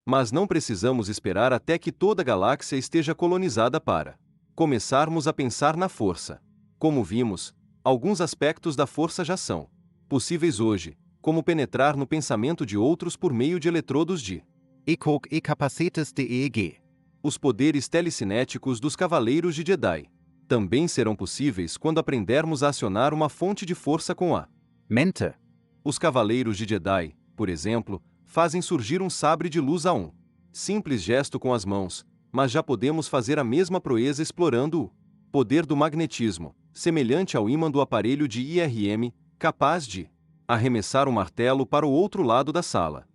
Mas não precisamos esperar até que toda a galáxia esteja colonizada para começarmos a pensar na força. Como vimos, alguns aspectos da força já são possíveis hoje, como penetrar no pensamento de outros por meio de eletrodos de ECOG e capacetes de EEG. Os poderes telecinéticos dos Cavaleiros de Jedi também serão possíveis quando aprendermos a acionar uma fonte de força com a mente. Os Cavaleiros de Jedi, por exemplo, fazem surgir um sabre de luz a um simples gesto com as mãos, mas já podemos fazer a mesma proeza explorando o poder do magnetismo, semelhante ao ímã do aparelho de IRM, capaz de arremessar um martelo para o outro lado da sala.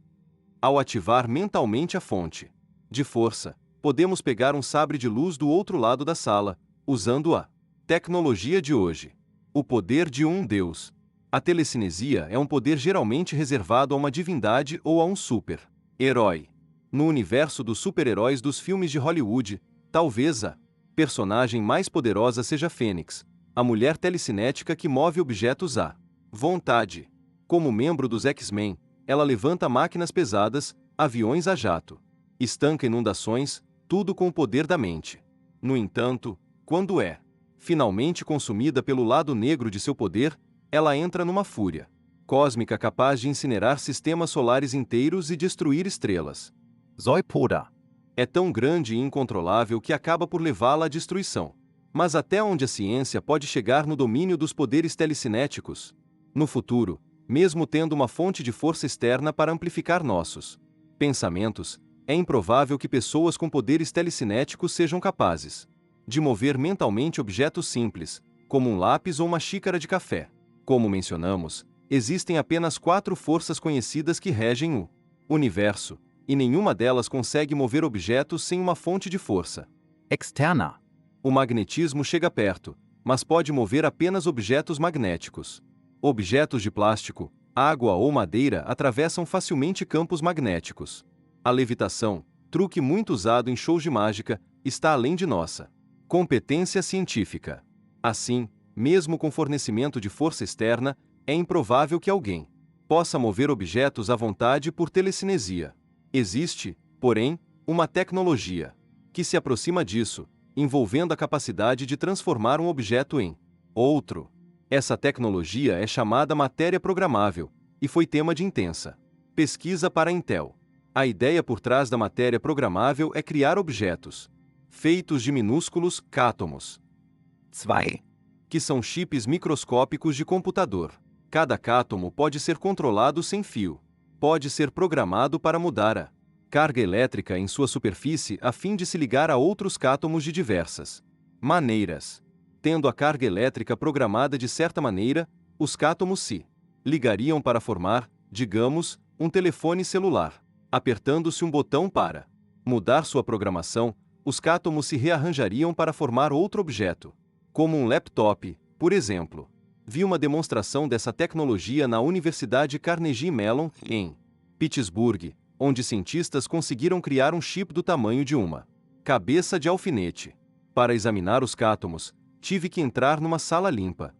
Ao ativar mentalmente a fonte de força, podemos pegar um sabre de luz do outro lado da sala, usando a tecnologia de hoje. O poder de um deus. A telecinesia é um poder geralmente reservado a uma divindade ou a um super-herói. No universo dos super-heróis dos filmes de Hollywood, talvez a personagem mais poderosa seja Fênix, a mulher telecinética que move objetos à vontade. Como membro dos X-Men, ela levanta máquinas pesadas, aviões a jato, estanca inundações, tudo com o poder da mente. No entanto, quando é finalmente consumida pelo lado negro de seu poder, ela entra numa fúria cósmica capaz de incinerar sistemas solares inteiros e destruir estrelas. Zoipoda. É tão grande e incontrolável que acaba por levá-la à destruição. Mas até onde a ciência pode chegar no domínio dos poderes telecinéticos? No futuro, mesmo tendo uma fonte de força externa para amplificar nossos pensamentos, é improvável que pessoas com poderes telecinéticos sejam capazes de mover mentalmente objetos simples, como um lápis ou uma xícara de café. Como mencionamos, existem apenas 4 forças conhecidas que regem o universo, e nenhuma delas consegue mover objetos sem uma fonte de força Externa. O magnetismo chega perto, mas pode mover apenas objetos magnéticos. Objetos de plástico, água ou madeira atravessam facilmente campos magnéticos. A levitação, truque muito usado em shows de mágica, está além de nossa competência científica. Assim, mesmo com fornecimento de força externa, é improvável que alguém possa mover objetos à vontade por telecinesia. Existe, porém, uma tecnologia que se aproxima disso, envolvendo a capacidade de transformar um objeto em outro. Essa tecnologia é chamada matéria programável, e foi tema de intensa pesquisa para a Intel. A ideia por trás da matéria programável é criar objetos feitos de minúsculos cátomos, 2. que são chips microscópicos de computador. Cada cátomo pode ser controlado sem fio. Pode ser programado para mudar a carga elétrica em sua superfície a fim de se ligar a outros cátomos de diversas maneiras. Tendo a carga elétrica programada de certa maneira, os cátomos se ligariam para formar, digamos, um telefone celular. Apertando-se um botão para mudar sua programação, os cátomos se rearranjariam para formar outro objeto, como um laptop, por exemplo. Vi uma demonstração dessa tecnologia na Universidade Carnegie Mellon, em Pittsburgh, onde cientistas conseguiram criar um chip do tamanho de uma cabeça de alfinete. Para examinar os cátomos, tive que entrar numa sala limpa,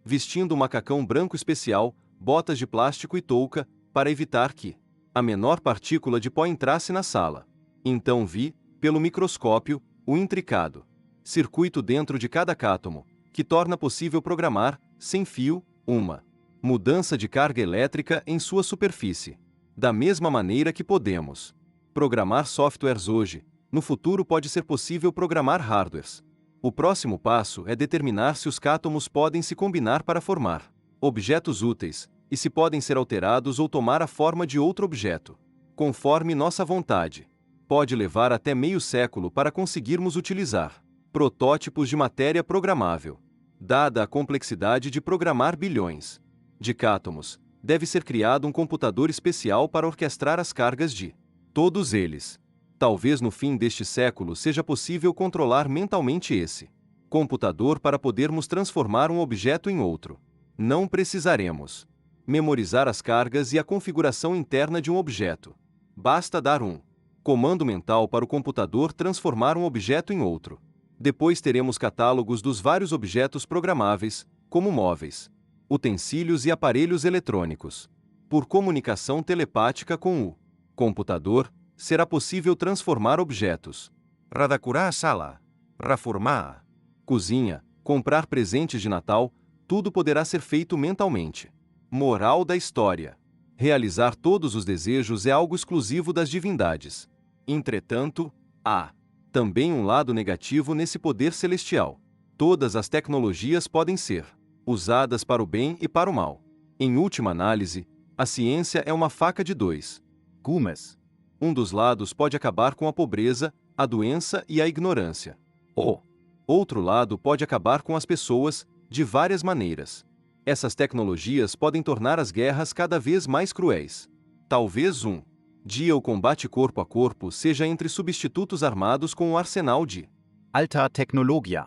vestindo um macacão branco especial, botas de plástico e touca, para evitar que a menor partícula de pó entrasse na sala. Então vi, pelo microscópio, o intricado circuito dentro de cada cátomo, que torna possível programar, sem fio, uma mudança de carga elétrica em sua superfície. Da mesma maneira que podemos programar softwares hoje, no futuro pode ser possível programar hardwares. O próximo passo é determinar se os cátomos podem se combinar para formar objetos úteis, e se podem ser alterados ou tomar a forma de outro objeto, conforme nossa vontade. Pode levar até meio século para conseguirmos utilizar protótipos de matéria programável. Dada a complexidade de programar bilhões de cátomos, deve ser criado um computador especial para orquestrar as cargas de todos eles. Talvez no fim deste século seja possível controlar mentalmente esse computador para podermos transformar um objeto em outro. Não precisaremos memorizar as cargas e a configuração interna de um objeto. Basta dar um comando mental para o computador transformar um objeto em outro. Depois teremos catálogos dos vários objetos programáveis, como móveis, utensílios e aparelhos eletrônicos. Por comunicação telepática com o computador, Será possível transformar objetos. Redecorar a sala. Reformar. Cozinha, comprar presentes de Natal, tudo poderá ser feito mentalmente. Moral da história: realizar todos os desejos é algo exclusivo das divindades. Entretanto, há também um lado negativo nesse poder celestial. Todas as tecnologias podem ser usadas para o bem e para o mal. Em última análise, a ciência é uma faca de dois gumes. Um dos lados pode acabar com a pobreza, a doença e a ignorância. O Outro lado pode acabar com as pessoas, de várias maneiras. Essas tecnologias podem tornar as guerras cada vez mais cruéis. Talvez um dia o combate corpo a corpo seja entre substitutos armados com um arsenal de alta Technologia.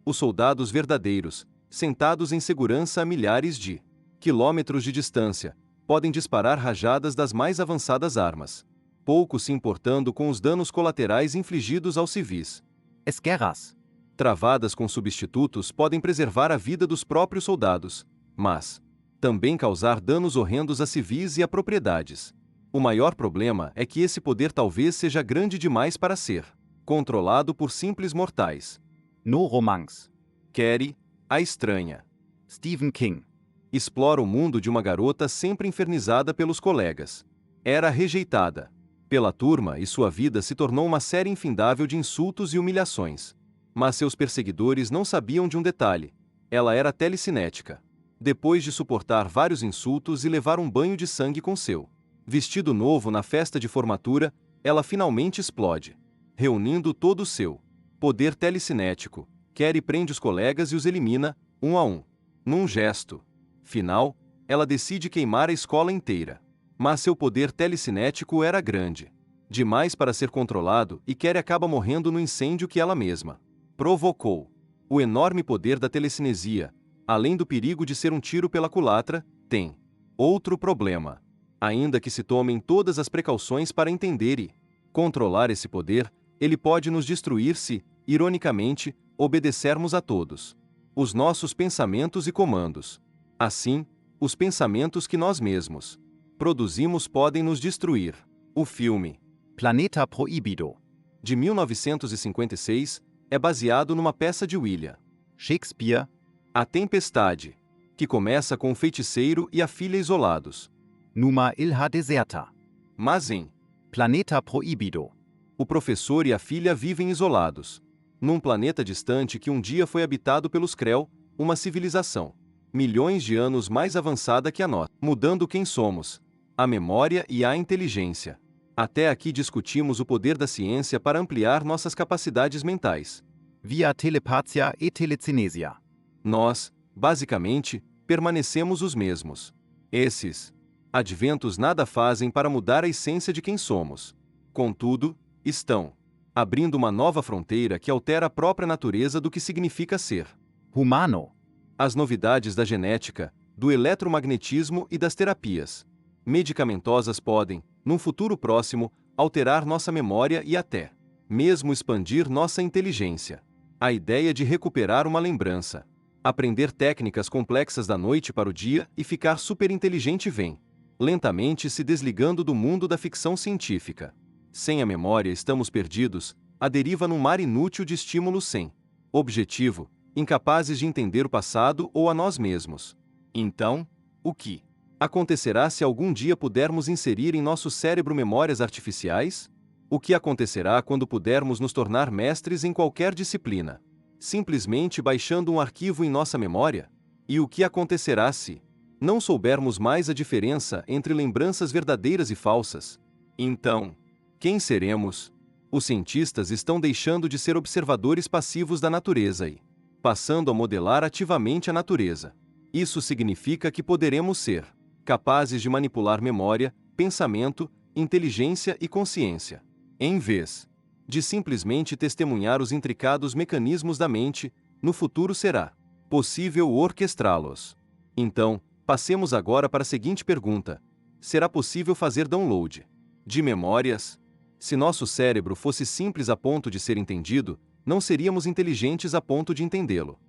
os soldados verdadeiros, sentados em segurança a milhares de quilômetros de distância, podem disparar rajadas das mais avançadas armas, pouco se importando com os danos colaterais infligidos aos civis. As guerras. Travadas com substitutos podem preservar a vida dos próprios soldados, mas também causar danos horrendos a civis e a propriedades. O maior problema é que esse poder talvez seja grande demais para ser controlado por simples mortais. No Romance. Carrie, a estranha. Stephen King. Explora o mundo de uma garota sempre infernizada pelos colegas. Era rejeitada pela turma e sua vida se tornou uma série infindável de insultos e humilhações. Mas seus perseguidores não sabiam de um detalhe: ela era telecinética. Depois de suportar vários insultos e levar um banho de sangue com seu vestido novo na festa de formatura, ela finalmente explode, reunindo todo o seu poder telecinético. Carrie prende os colegas e os elimina, um a um. Num gesto final, ela decide queimar a escola inteira. Mas seu poder telecinético era grande demais para ser controlado e Carrie acaba morrendo no incêndio que ela mesma provocou. O enorme poder da telecinesia, além do perigo de ser um tiro pela culatra, tem outro problema. Ainda que se tomem todas as precauções para entender e controlar esse poder, ele pode nos destruir se, ironicamente, obedecermos a todos os nossos pensamentos e comandos. Assim, os pensamentos que nós mesmos produzimos podem nos destruir. O filme Planeta Proibido. de 1956 é baseado numa peça de William Shakespeare. A Tempestade, que começa com o feiticeiro e a filha isolados. Numa ilha deserta. Mas em Planeta Proibido. o professor e a filha vivem isolados num planeta distante que um dia foi habitado pelos Krell, uma civilização milhões de anos mais avançada que a nossa, mudando quem somos, a memória e a inteligência. Até aqui discutimos o poder da ciência para ampliar nossas capacidades mentais. Via telepatia e telecinesia. Nós, basicamente, permanecemos os mesmos. Esses adventos nada fazem para mudar a essência de quem somos. Contudo, estão abrindo uma nova fronteira que altera a própria natureza do que significa ser Humano. as novidades da genética, do eletromagnetismo e das terapias medicamentosas podem, num futuro próximo, alterar nossa memória e até mesmo expandir nossa inteligência. A ideia de recuperar uma lembrança, aprender técnicas complexas da noite para o dia e ficar superinteligente vem lentamente se desligando do mundo da ficção científica. Sem a memória estamos perdidos, à deriva num mar inútil de estímulos sem objetivo, incapazes de entender o passado ou a nós mesmos. Então, o que acontecerá se algum dia pudermos inserir em nosso cérebro memórias artificiais? O que acontecerá quando pudermos nos tornar mestres em qualquer disciplina, simplesmente baixando um arquivo em nossa memória? E o que acontecerá se não soubermos mais a diferença entre lembranças verdadeiras e falsas? Então, quem seremos? Os cientistas estão deixando de ser observadores passivos da natureza e passando a modelar ativamente a natureza. Isso significa que poderemos ser capazes de manipular memória, pensamento, inteligência e consciência. Em vez de simplesmente testemunhar os intricados mecanismos da mente, no futuro será possível orquestrá-los. Então, passemos agora para a seguinte pergunta: será possível fazer download de memórias? Se nosso cérebro fosse simples a ponto de ser entendido, não seríamos inteligentes a ponto de entendê-lo.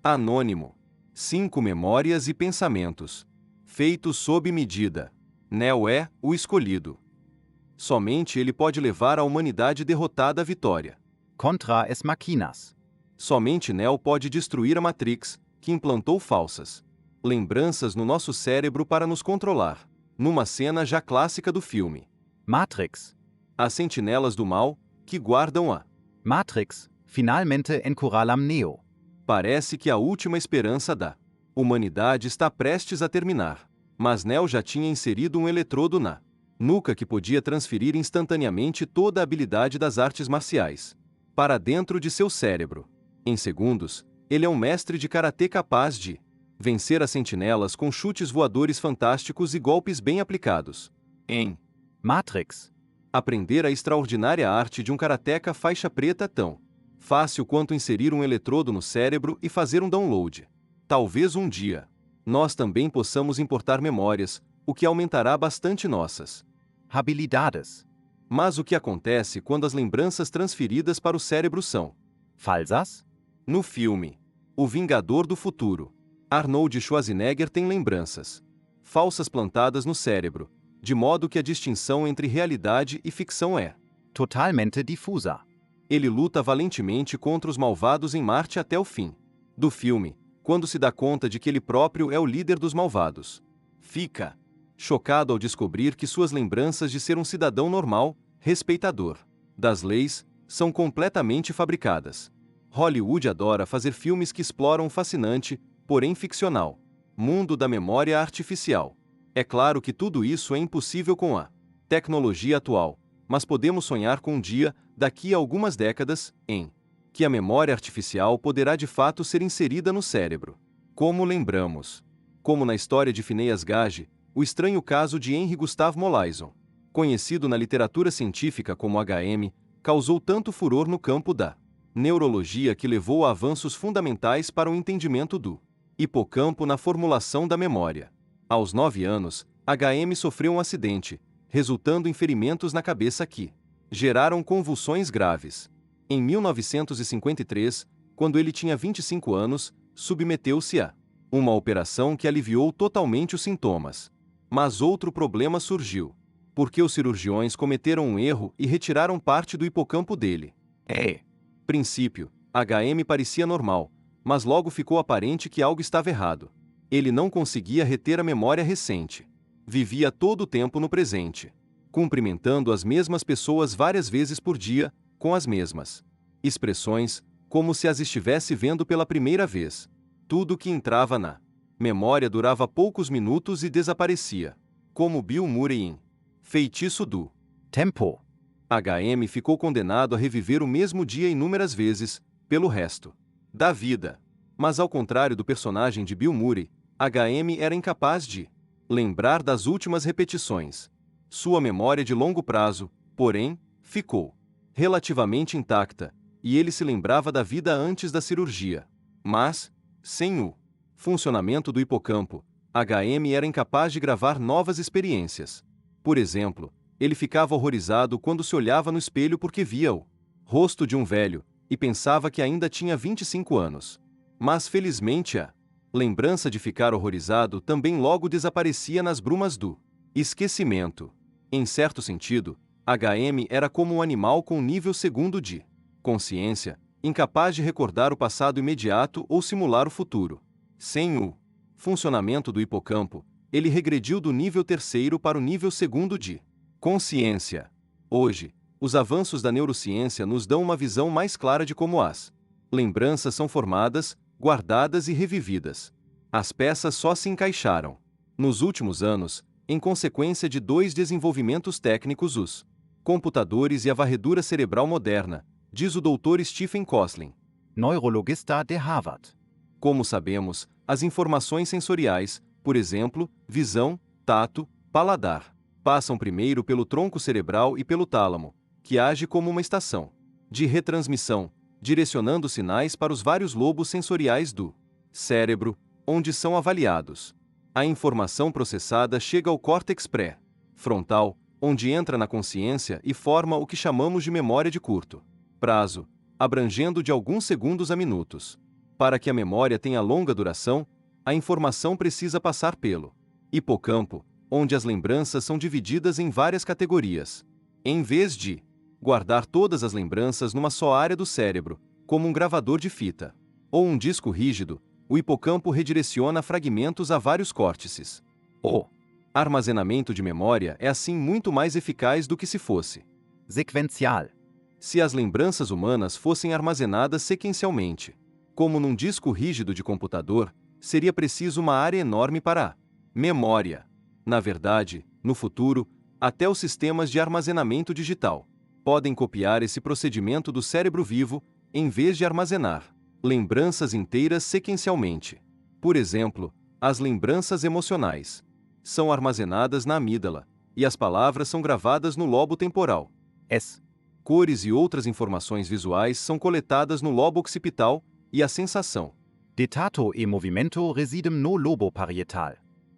Anônimo. 5 memórias e pensamentos. Feitos sob medida. Neo é o escolhido. Somente ele pode levar a humanidade derrotada à vitória. Contra es machinas. Somente Neo pode destruir a Matrix, que implantou falsas lembranças no nosso cérebro para nos controlar. Numa cena já clássica do filme. Matrix. As sentinelas do mal, que guardam a Matrix, finalmente encurralam Neo. Parece que a última esperança da humanidade está prestes a terminar. Mas Neo já tinha inserido um eletrodo na nuca que podia transferir instantaneamente toda a habilidade das artes marciais para dentro de seu cérebro. Em segundos, ele é um mestre de karatê capaz de vencer as sentinelas com chutes voadores fantásticos e golpes bem aplicados. Em Matrix. aprender a extraordinária arte de um karateca faixa preta tão fácil quanto inserir um eletrodo no cérebro e fazer um download. Talvez um dia nós também possamos importar memórias, o que aumentará bastante nossas Habilidades. Mas o que acontece quando as lembranças transferidas para o cérebro são Falsas? No filme O Vingador do Futuro, Arnold Schwarzenegger tem lembranças falsas plantadas no cérebro, de modo que a distinção entre realidade e ficção é Totalmente difusa. Ele luta valentemente contra os malvados em Marte até o fim do filme, quando se dá conta de que ele próprio é o líder dos malvados. Fica chocado ao descobrir que suas lembranças de ser um cidadão normal, respeitador das leis, são completamente fabricadas. Hollywood adora fazer filmes que exploram o fascinante, porém ficcional, mundo da memória artificial. É claro que tudo isso é impossível com a tecnologia atual, mas podemos sonhar com um dia, daqui a algumas décadas, em que a memória artificial poderá de fato ser inserida no cérebro. Como lembramos? Como na história de Phineas Gage, o estranho caso de Henry Gustav Molaison, conhecido na literatura científica como HM, causou tanto furor no campo da neurologia que levou a avanços fundamentais para o entendimento do hipocampo na formulação da memória. Aos 9 anos, HM sofreu um acidente, resultando em ferimentos na cabeça que geraram convulsões graves. Em 1953, quando ele tinha 25 anos, submeteu-se a uma operação que aliviou totalmente os sintomas. Mas outro problema surgiu, porque os cirurgiões cometeram um erro e retiraram parte do hipocampo dele. Princípio, HM parecia normal, mas logo ficou aparente que algo estava errado. Ele não conseguia reter a memória recente. Vivia todo o tempo no presente, cumprimentando as mesmas pessoas várias vezes por dia, com as mesmas expressões, como se as estivesse vendo pela primeira vez. Tudo que entrava na memória durava poucos minutos e desaparecia. Como Bill Murray em Feitiço do Tempo. HM ficou condenado a reviver o mesmo dia inúmeras vezes, pelo resto da vida. Mas ao contrário do personagem de Bill Murray, HM era incapaz de lembrar das últimas repetições. Sua memória de longo prazo, porém, ficou relativamente intacta, e ele se lembrava da vida antes da cirurgia. Mas, sem o funcionamento do hipocampo, HM era incapaz de gravar novas experiências. Por exemplo, ele ficava horrorizado quando se olhava no espelho porque via o rosto de um velho, e pensava que ainda tinha 25 anos. Mas felizmente a lembrança de ficar horrorizado também logo desaparecia nas brumas do esquecimento. Em certo sentido, HM era como um animal com nível segundo de consciência, incapaz de recordar o passado imediato ou simular o futuro. Sem o funcionamento do hipocampo, ele regrediu do nível terceiro para o nível segundo de consciência. Hoje, os avanços da neurociência nos dão uma visão mais clara de como as lembranças são formadas, guardadas e revividas. As peças só se encaixaram nos últimos anos, em consequência de 2 desenvolvimentos técnicos: os computadores e a varredura cerebral moderna, diz o Dr. Stephen Kosslyn, Neurologista de Harvard. Como sabemos, as informações sensoriais, por exemplo, visão, tato, paladar, passam primeiro pelo tronco cerebral e pelo tálamo, que age como uma estação de retransmissão, direcionando sinais para os vários lobos sensoriais do cérebro, onde são avaliados. A informação processada chega ao córtex pré-frontal, onde entra na consciência e forma o que chamamos de memória de curto prazo, abrangendo de alguns segundos a minutos. Para que a memória tenha longa duração, a informação precisa passar pelo hipocampo, onde as lembranças são divididas em várias categorias. Em vez de guardar todas as lembranças numa só área do cérebro, como um gravador de fita ou um disco rígido, o hipocampo redireciona fragmentos a vários córtices. O armazenamento de memória é assim muito mais eficaz do que se fosse Sequential. se as lembranças humanas fossem armazenadas sequencialmente. Como num disco rígido de computador, seria preciso uma área enorme para a memória. Na verdade, no futuro, até os sistemas de armazenamento digital podem copiar esse procedimento do cérebro vivo, em vez de armazenar lembranças inteiras sequencialmente. Por exemplo, as lembranças emocionais são armazenadas na amígdala, e as palavras são gravadas no lobo temporal. S. Cores e outras informações visuais são coletadas no lobo occipital, e a sensação. Detato e movimento residem no lobo parietal.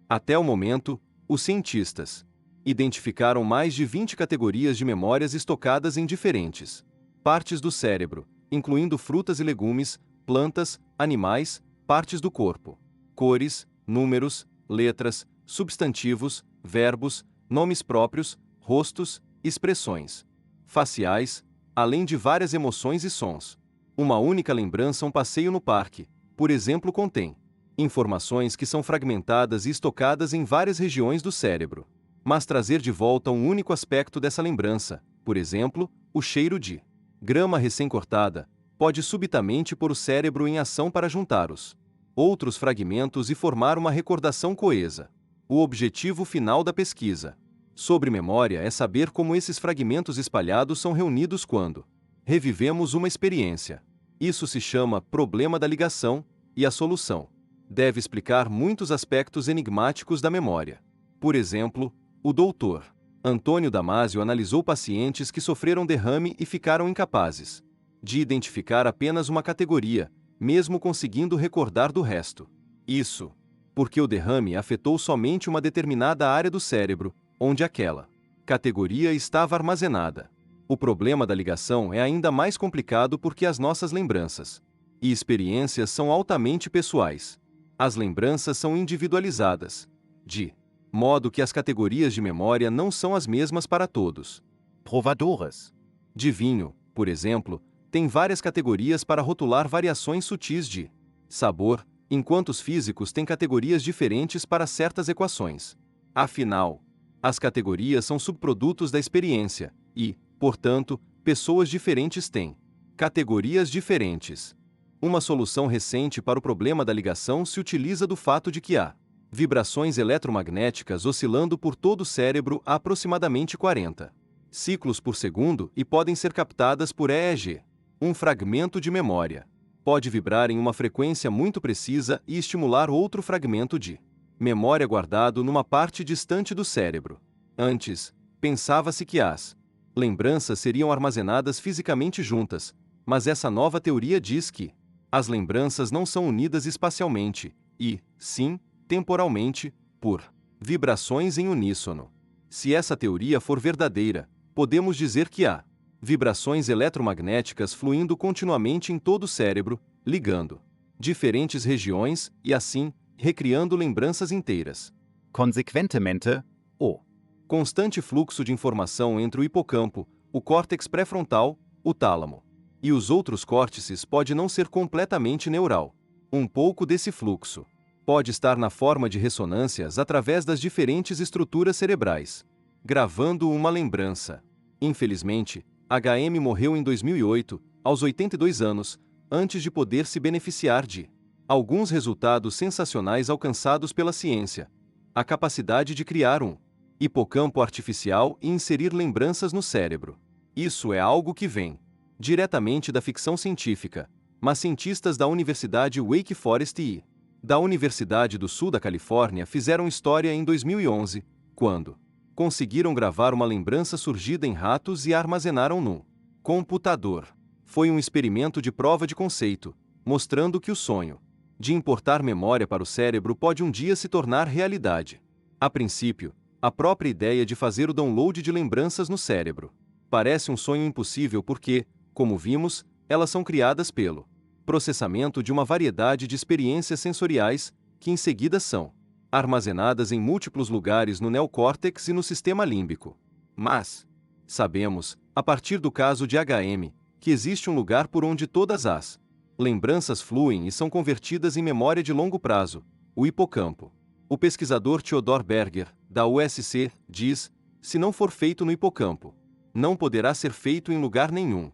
Até o momento, os cientistas identificaram mais de 20 categorias de memórias estocadas em diferentes partes do cérebro, incluindo frutas e legumes, plantas, animais, partes do corpo, cores, números, letras, substantivos, verbos, nomes próprios, rostos, expressões faciais, além de várias emoções e sons. Uma única lembrança, um passeio no parque, por exemplo, contém informações que são fragmentadas e estocadas em várias regiões do cérebro. Mas trazer de volta um único aspecto dessa lembrança, por exemplo, o cheiro de grama recém-cortada, pode subitamente pôr o cérebro em ação para juntar os outros fragmentos e formar uma recordação coesa. O objetivo final da pesquisa sobre memória é saber como esses fragmentos espalhados são reunidos quando revivemos uma experiência. Isso se chama problema da ligação, e a solução deve explicar muitos aspectos enigmáticos da memória. Por exemplo, o Dr. Antônio Damasio analisou pacientes que sofreram derrame e ficaram incapazes de identificar apenas uma categoria, mesmo conseguindo recordar do resto. Isso porque o derrame afetou somente uma determinada área do cérebro, onde aquela categoria estava armazenada. O problema da ligação é ainda mais complicado porque as nossas lembranças e experiências são altamente pessoais. As lembranças são individualizadas, de modo que as categorias de memória não são as mesmas para todos. Provadores. De vinho, por exemplo, tem várias categorias para rotular variações sutis de sabor, enquanto os físicos têm categorias diferentes para certas equações. Afinal, as categorias são subprodutos da experiência e, portanto, pessoas diferentes têm categorias diferentes. Uma solução recente para o problema da ligação se utiliza do fato de que há vibrações eletromagnéticas oscilando por todo o cérebro a aproximadamente 40 ciclos por segundo e podem ser captadas por EEG. Um fragmento de memória pode vibrar em uma frequência muito precisa e estimular outro fragmento de memória guardado numa parte distante do cérebro. Antes, pensava-se que as lembranças seriam armazenadas fisicamente juntas, mas essa nova teoria diz que as lembranças não são unidas espacialmente, e, sim, temporalmente, por vibrações em uníssono. Se essa teoria for verdadeira, podemos dizer que há vibrações eletromagnéticas fluindo continuamente em todo o cérebro, ligando diferentes regiões e, assim, recriando lembranças inteiras. Consequentemente, o Constante fluxo de informação entre o hipocampo, o córtex pré-frontal, o tálamo e os outros córtices pode não ser completamente neural. Um pouco desse fluxo pode estar na forma de ressonâncias através das diferentes estruturas cerebrais, gravando uma lembrança. Infelizmente, HM morreu em 2008, aos 82 anos, antes de poder se beneficiar de alguns resultados sensacionais alcançados pela ciência. A capacidade de criar um hipocampo artificial e inserir lembranças no cérebro. Isso é algo que vem diretamente da ficção científica, mas cientistas da Universidade Wake Forest e da Universidade do Sul da Califórnia fizeram história em 2011, quando conseguiram gravar uma lembrança surgida em ratos e a armazenaram no computador. Foi um experimento de prova de conceito, mostrando que o sonho de importar memória para o cérebro pode um dia se tornar realidade. A princípio, a própria ideia de fazer o download de lembranças no cérebro parece um sonho impossível porque, como vimos, elas são criadas pelo processamento de uma variedade de experiências sensoriais, que em seguida são armazenadas em múltiplos lugares no neocórtex e no sistema límbico. Mas, Sabemos, a partir do caso de HM, que existe um lugar por onde todas as lembranças fluem e são convertidas em memória de longo prazo, o hipocampo. O pesquisador Theodor Berger, da USC, diz: se não for feito no hipocampo, não poderá ser feito em lugar nenhum.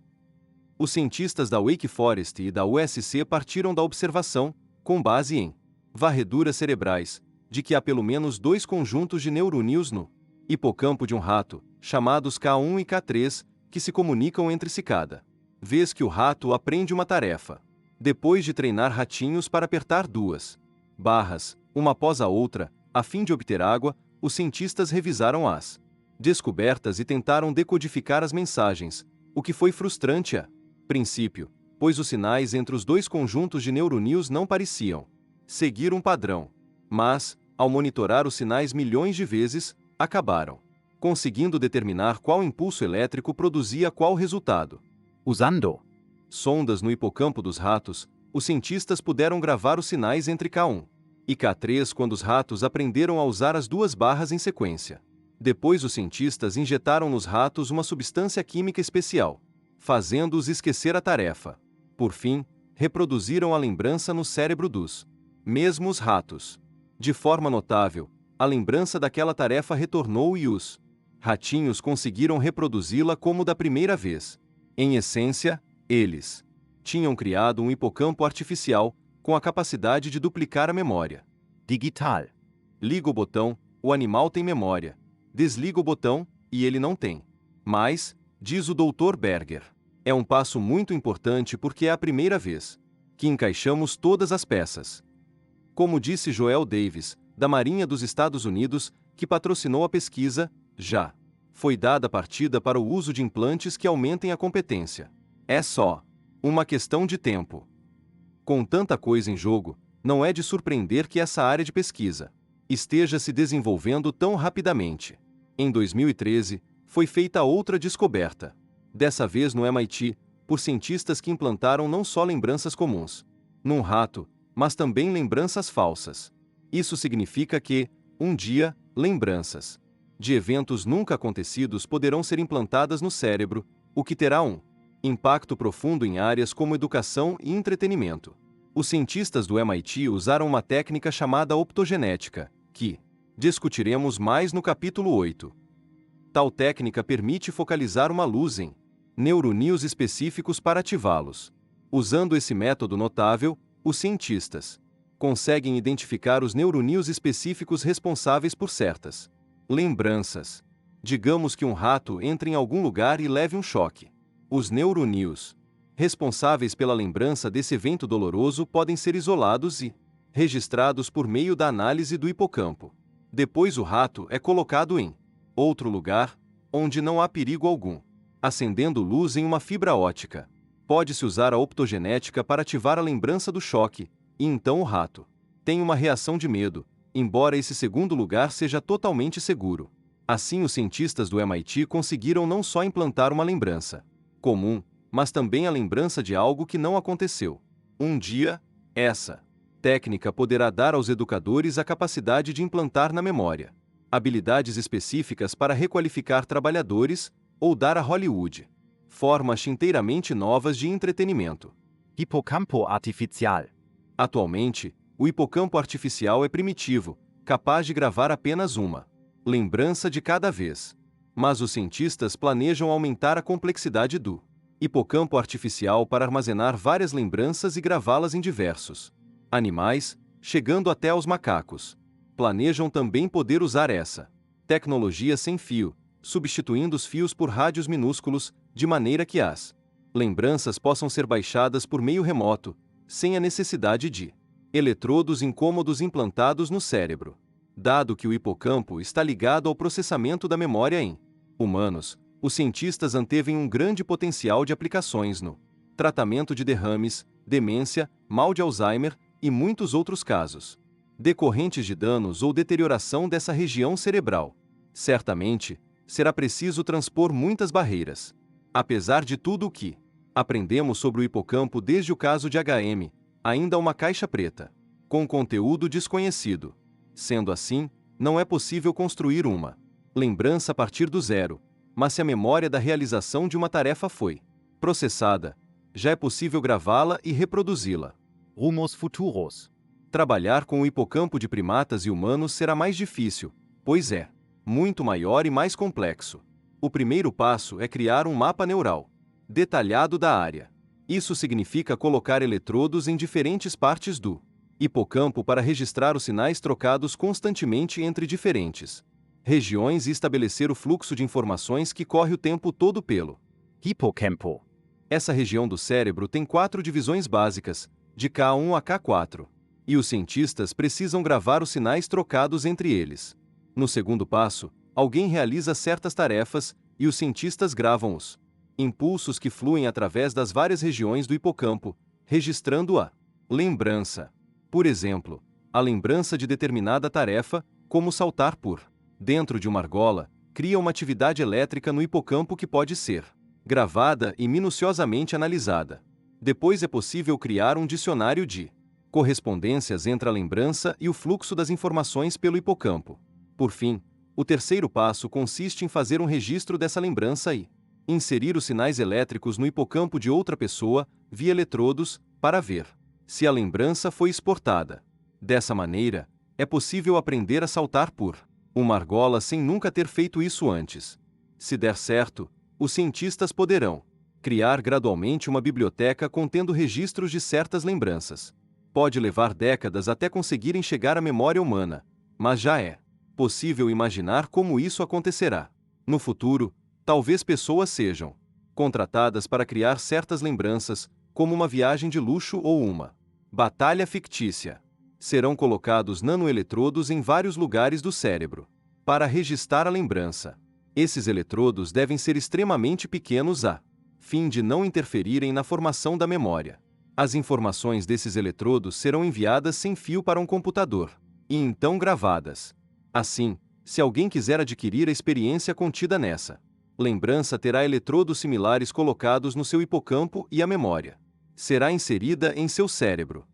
Os cientistas da Wake Forest e da USC partiram da observação, com base em varreduras cerebrais, de que há pelo menos 2 conjuntos de neuroníons no hipocampo de um rato, chamados K1 e K3, que se comunicam entre si cada vez que o rato aprende uma tarefa. Depois de treinar ratinhos para apertar 2 barras, uma após a outra, a fim de obter água, os cientistas revisaram as descobertas e tentaram decodificar as mensagens, o que foi frustrante a princípio, pois os sinais entre os 2 conjuntos de neuroníons não pareciam seguir um padrão. Mas, ao monitorar os sinais milhões de vezes, acabaram conseguindo determinar qual impulso elétrico produzia qual resultado. Usando sondas no hipocampo dos ratos, os cientistas puderam gravar os sinais entre K1 e K3 quando os ratos aprenderam a usar as 2 barras em sequência. Depois os cientistas injetaram nos ratos uma substância química especial, fazendo-os esquecer a tarefa. Por fim, reproduziram a lembrança no cérebro dos mesmos ratos. De forma notável, a lembrança daquela tarefa retornou e os ratinhos conseguiram reproduzi-la como da primeira vez. Em essência, eles tinham criado um hipocampo artificial, com a capacidade de duplicar a memória. digital. Liga o botão, o animal tem memória. Desliga o botão, e ele não tem. Mas, diz o Dr. Berger, é um passo muito importante porque é a primeira vez que encaixamos todas as peças. Como disse Joel Davis, da Marinha dos Estados Unidos, que patrocinou a pesquisa, já foi dada a partida para o uso de implantes que aumentem a competência. É só uma questão de tempo. Com tanta coisa em jogo, não é de surpreender que essa área de pesquisa esteja se desenvolvendo tão rapidamente. Em 2013, foi feita outra descoberta. Dessa vez no MIT, por cientistas que implantaram não só lembranças comuns num rato, mas também lembranças falsas. Isso significa que, um dia, lembranças de eventos nunca acontecidos poderão ser implantadas no cérebro, o que terá um impacto profundo em áreas como educação e entretenimento. Os cientistas do MIT usaram uma técnica chamada optogenética, que discutiremos mais no capítulo 8. Tal técnica permite focalizar uma luz em neuroníons específicos para ativá-los. Usando esse método notável, os cientistas conseguem identificar os neuroníons específicos responsáveis por certas lembranças. Digamos que um rato entre em algum lugar e leve um choque. Os neuroníons responsáveis pela lembrança desse evento doloroso podem ser isolados e registrados por meio da análise do hipocampo. Depois o rato é colocado em outro lugar, onde não há perigo algum, acendendo luz em uma fibra óptica. Pode-se usar a optogenética para ativar a lembrança do choque, e então o rato tem uma reação de medo, embora esse segundo lugar seja totalmente seguro. Assim, os cientistas do MIT conseguiram não só implantar uma lembrança comum, mas também a lembrança de algo que não aconteceu. Um dia, essa técnica poderá dar aos educadores a capacidade de implantar na memória habilidades específicas para requalificar trabalhadores ou dar a Hollywood formas inteiramente novas de entretenimento. Hipocampo artificial. Atualmente, o hipocampo artificial é primitivo, capaz de gravar apenas uma lembrança de cada vez. Mas os cientistas planejam aumentar a complexidade do hipocampo artificial para armazenar várias lembranças e gravá-las em diversos animais, chegando até aos macacos. Planejam também poder usar essa tecnologia sem fio, substituindo os fios por rádios minúsculos, de maneira que as lembranças possam ser baixadas por meio remoto, sem a necessidade de eletrodos incômodos implantados no cérebro. Dado que o hipocampo está ligado ao processamento da memória em humanos, os cientistas antevêm um grande potencial de aplicações no tratamento de derrames, demência, mal de Alzheimer e muitos outros casos decorrentes de danos ou deterioração dessa região cerebral. Certamente, será preciso transpor muitas barreiras. Apesar de tudo o que aprendemos sobre o hipocampo desde o caso de HM, ainda há uma caixa preta, com conteúdo desconhecido. Sendo assim, não é possível construir uma lembrança a partir do zero, mas se a memória da realização de uma tarefa foi processada, já é possível gravá-la e reproduzi-la. Rumos futuros. Trabalhar com o hipocampo de primatas e humanos será mais difícil, pois é muito maior e mais complexo. O primeiro passo é criar um mapa neural detalhado da área. Isso significa colocar eletrodos em diferentes partes do hipocampo para registrar os sinais trocados constantemente entre diferentes regiões e estabelecer o fluxo de informações que corre o tempo todo pelo Hippocampo. Essa região do cérebro tem 4 divisões básicas, de K1 a K4, e os cientistas precisam gravar os sinais trocados entre eles. No segundo passo, alguém realiza certas tarefas e os cientistas gravam os impulsos que fluem através das várias regiões do hipocampo, registrando a lembrança. Por exemplo, a lembrança de determinada tarefa, como saltar por dentro de uma argola, cria uma atividade elétrica no hipocampo que pode ser gravada e minuciosamente analisada. Depois é possível criar um dicionário de correspondências entre a lembrança e o fluxo das informações pelo hipocampo. Por fim, o terceiro passo consiste em fazer um registro dessa lembrança e inserir os sinais elétricos no hipocampo de outra pessoa, via eletrodos, para ver se a lembrança foi exportada. Dessa maneira, é possível aprender a saltar por uma argola sem nunca ter feito isso antes. Se der certo, os cientistas poderão criar gradualmente uma biblioteca contendo registros de certas lembranças. Pode levar décadas até conseguirem chegar à memória humana, mas já é possível imaginar como isso acontecerá. No futuro, talvez pessoas sejam contratadas para criar certas lembranças, como uma viagem de luxo ou uma batalha fictícia. Serão colocados nanoeletrodos em vários lugares do cérebro para registrar a lembrança. Esses eletrodos devem ser extremamente pequenos a fim de não interferirem na formação da memória. As informações desses eletrodos serão enviadas sem fio para um computador e então gravadas. Assim, se alguém quiser adquirir a experiência contida nessa lembrança, terá eletrodos similares colocados no seu hipocampo e a memória será inserida em seu cérebro.